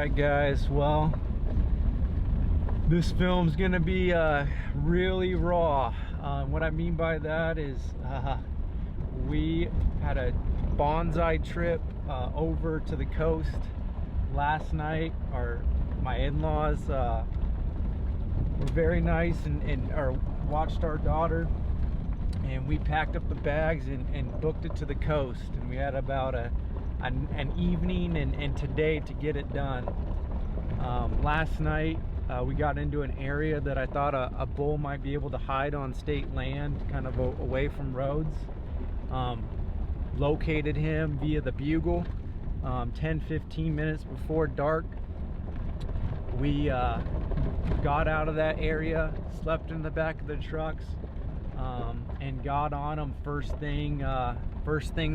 Alright guys, well, this film's gonna be really raw. What I mean by that is we had a bonsai trip over to the coast last night. My in-laws were very nice and watched our daughter, and we packed up the bags and booked it to the coast, and we had about an evening and today to get it done. Last night we got into an area that I thought a bull might be able to hide on state land, kind of away from roads. Located him via the bugle 10-15 minutes before dark. We got out of that area, slept in the back of the trucks, and got on them first thing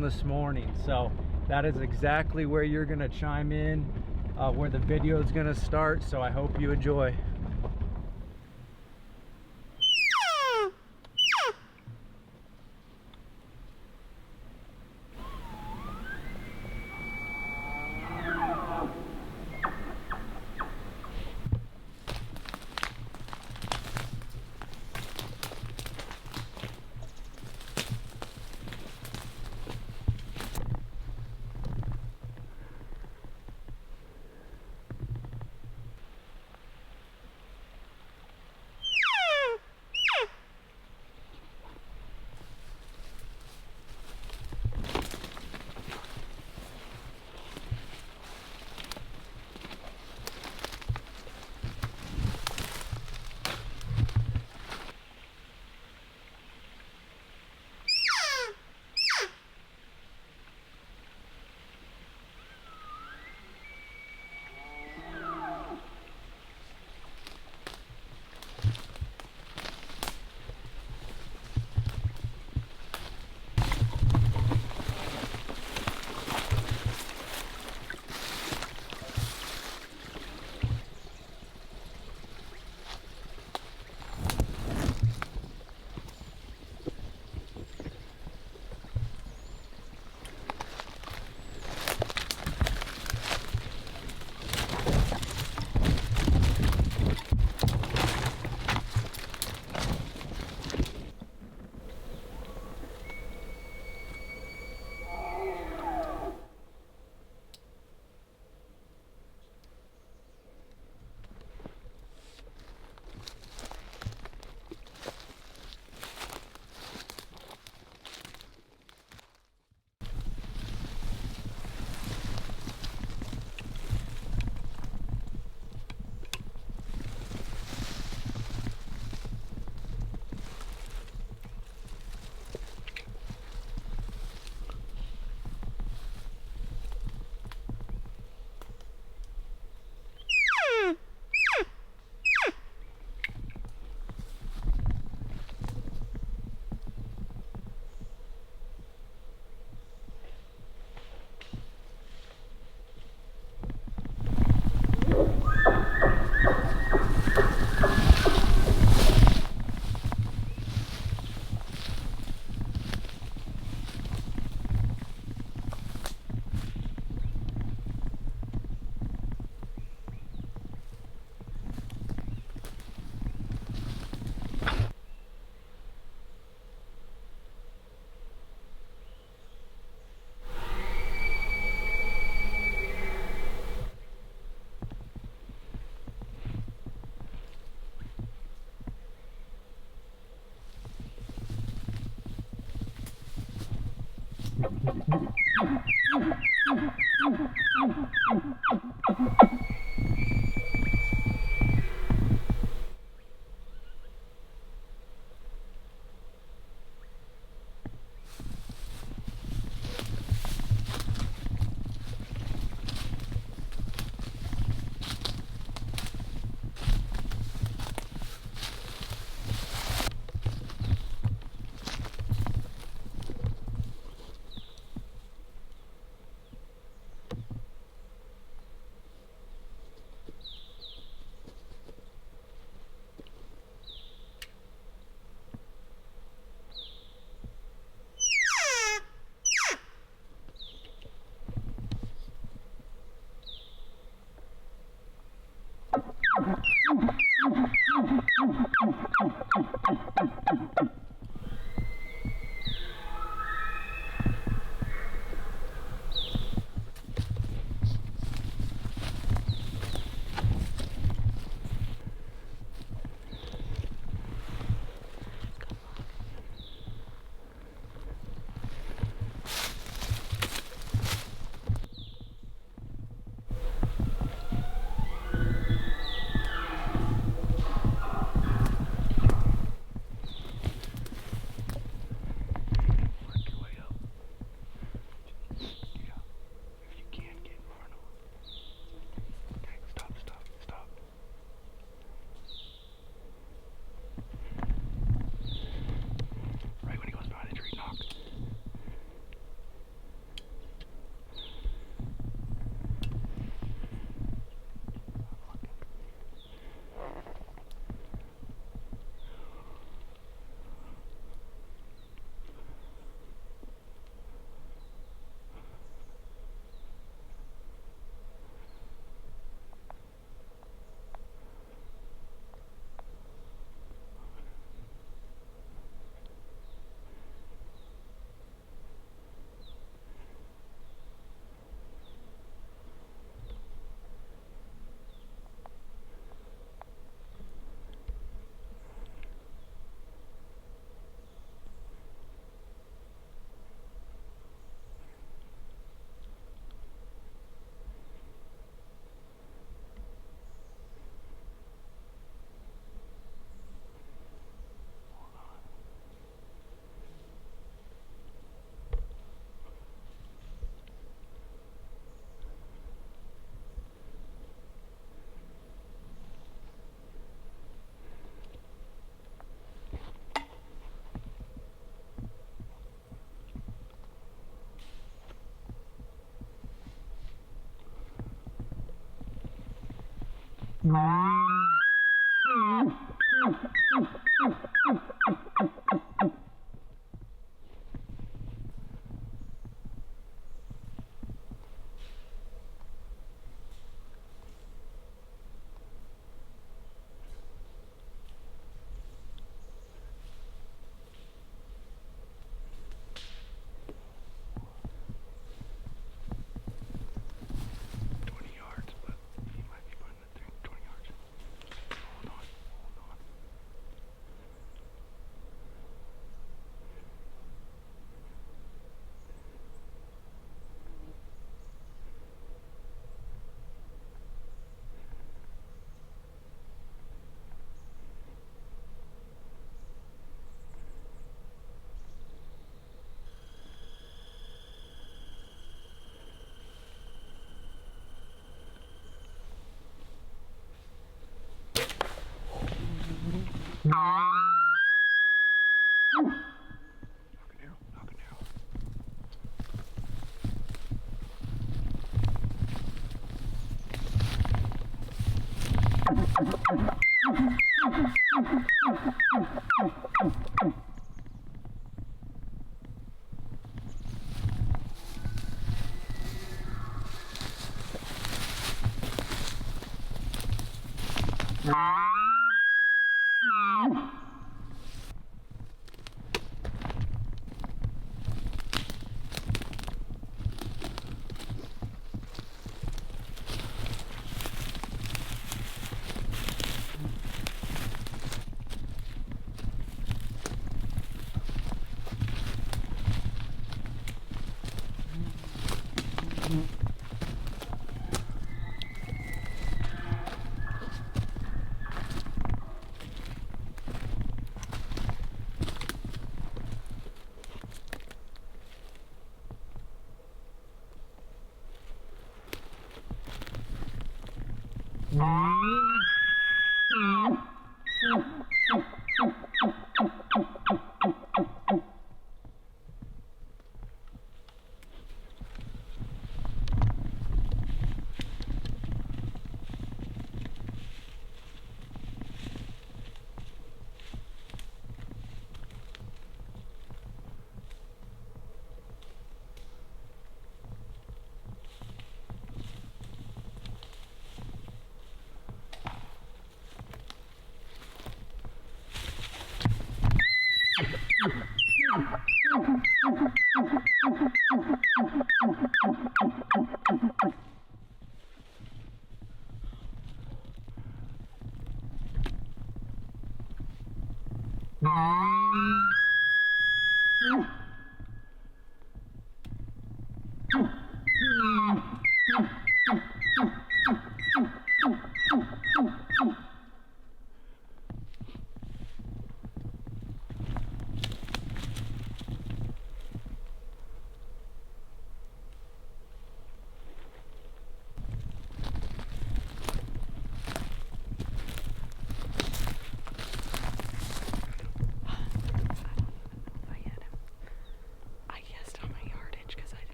this morning. So that is exactly where you're gonna chime in, where the video is gonna start. So I hope you enjoy.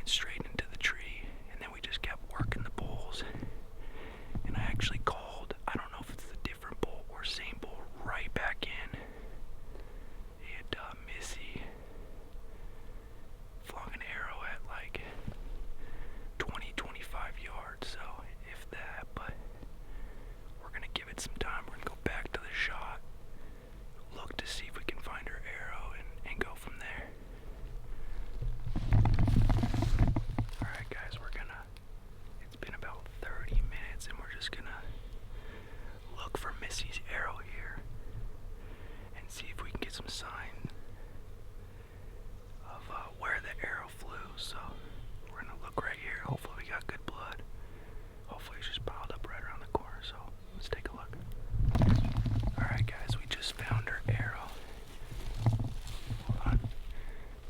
Straight into the tree, and then we just kept working some sign of where the arrow flew, so we're gonna look right here. Hopefully we got good blood. Hopefully it's just piled up right around the corner, so let's take a look. Alright guys, we just found our arrow. Hold on.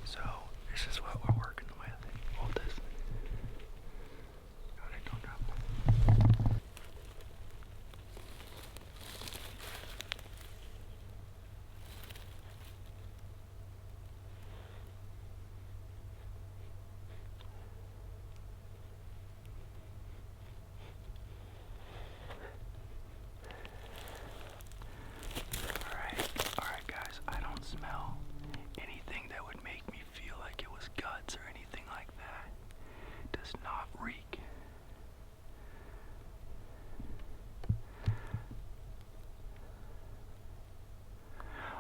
So this is what we're working with. Hold this. Got it, don't drop it. Alright guys, I don't smell anything that would make me feel like it was guts or anything like that. It does not reek.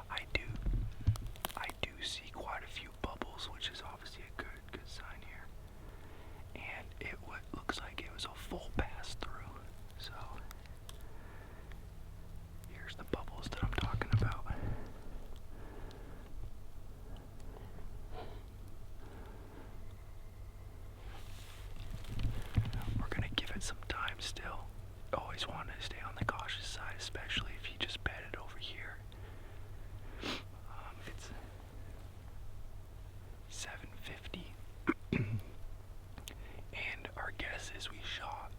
I do see quite a few bubbles, which is obviously a good sign here. And it looks like it was a full pass through. So here's the bubbles that I'm talking about. We're gonna give it some time still. Always want to stay on the cautious side, especially if you just bedded over here. It's 7:50, and our guess is we shot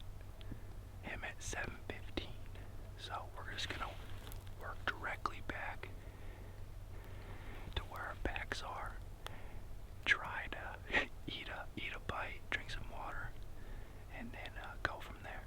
him at 7:15. So we're just gonna work directly back to where our backs are. Try to eat a bite, drink some water, and then go from there.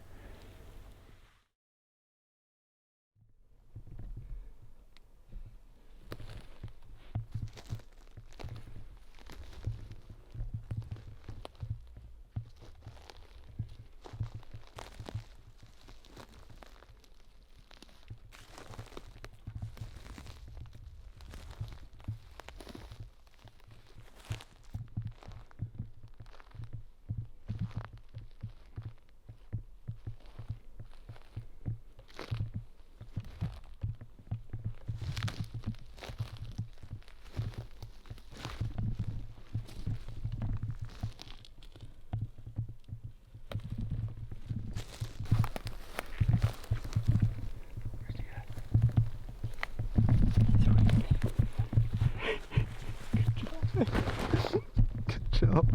Good job.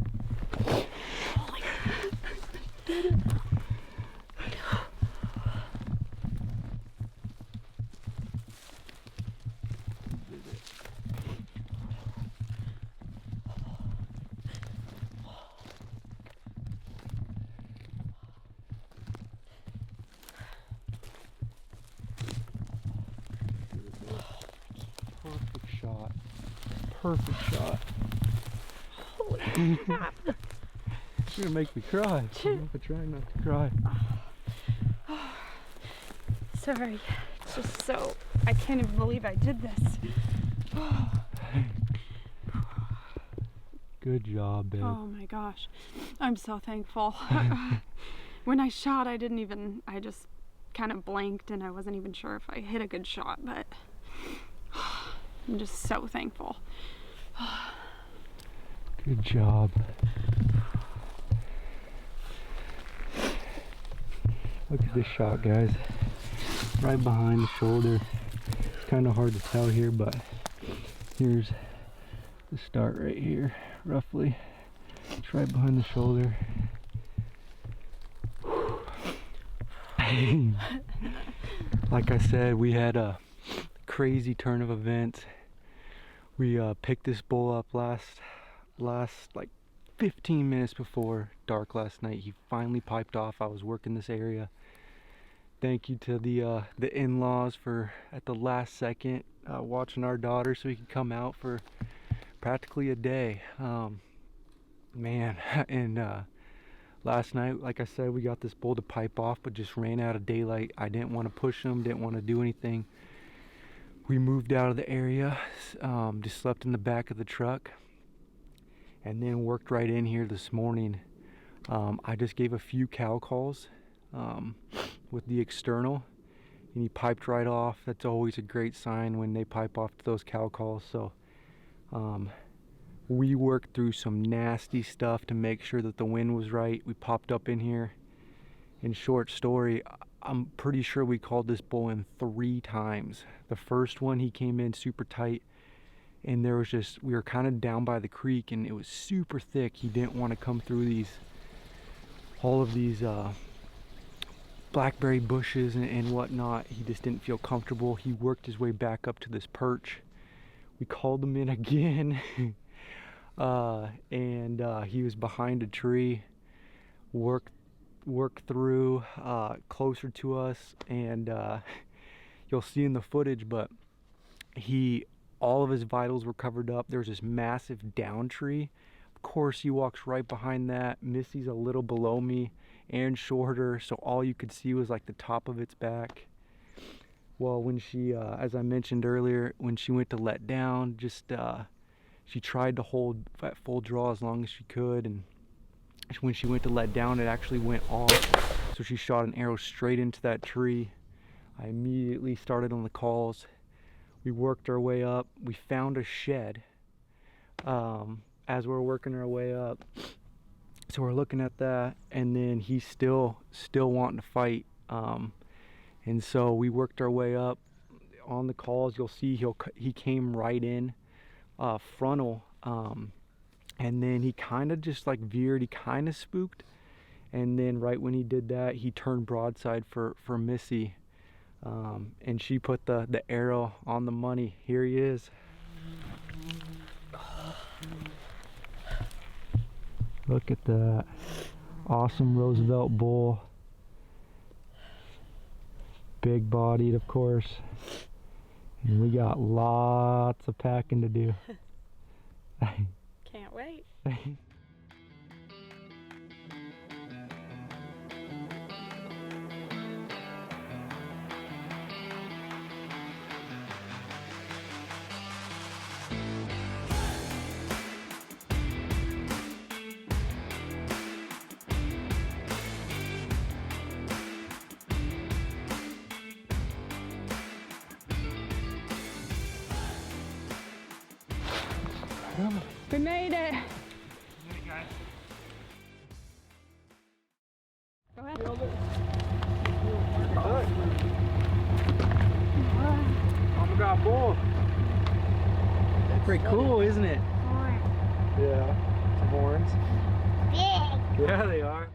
Did it. Perfect shot. Perfect shot. Holy crap. You're gonna make me cry. I'm trying not to cry. Sorry. It's just so... I can't even believe I did this. Good job, babe. Oh my gosh. I'm so thankful. When I shot, I just kind of blanked and I wasn't even sure if I hit a good shot, but I'm just so thankful. Good job. Look at this shot, guys. Right behind the shoulder. It's kind of hard to tell here, but here's the start right here, roughly. It's right behind the shoulder. Like I said, we had a crazy turn of events. We picked this bull up last like 15 minutes before dark last night. He finally piped off. I was working this area. Thank you to the in-laws for at the last second watching our daughter so we could come out for practically a day. Man, and last night, like I said, we got this bull to pipe off, but just ran out of daylight. I didn't want to push him, didn't want to do anything. We moved out of the area, just slept in the back of the truck, and then worked right in here this morning. I just gave a few cow calls with the external, and he piped right off. That's always a great sign when they pipe off to those cow calls. So we worked through some nasty stuff to make sure that the wind was right. We popped up in here. In short story, I'm pretty sure we called this bull in 3 times. The first one, he came in super tight, and there was just, we were kind of down by the creek and it was super thick. He didn't want to come through all of these blackberry bushes and whatnot. He just didn't feel comfortable. He worked his way back up to this perch. We called him in again. And he was behind a tree, worked through closer to us, and you'll see in the footage, but all of his vitals were covered up. There's this massive down tree. Of course, he walks right behind that. Missy's a little below me and shorter, so all you could see was like the top of its back. Well, when she, as I mentioned earlier, when she went to let down, just she tried to hold at full draw as long as she could, and when she went to let down, it actually went off. So she shot an arrow straight into that tree. I immediately started on the calls. We worked our way up. We found a shed as we're working our way up. So we're looking at that, and then he's still wanting to fight. And so we worked our way up on the calls. You'll see he came right in frontal, and then he kind of just like veered. He kind of spooked, and then right when he did that, he turned broadside for Missy, and she put the arrow on the money. Here he is. Look at that awesome Roosevelt bull. Big bodied, of course. And we got lots of packing to do. Can't wait. We made it. Guys. Go ahead. Oh my God, bull. That's pretty cool, isn't it? Horn. Yeah. Some horns. Big. Yeah, they are.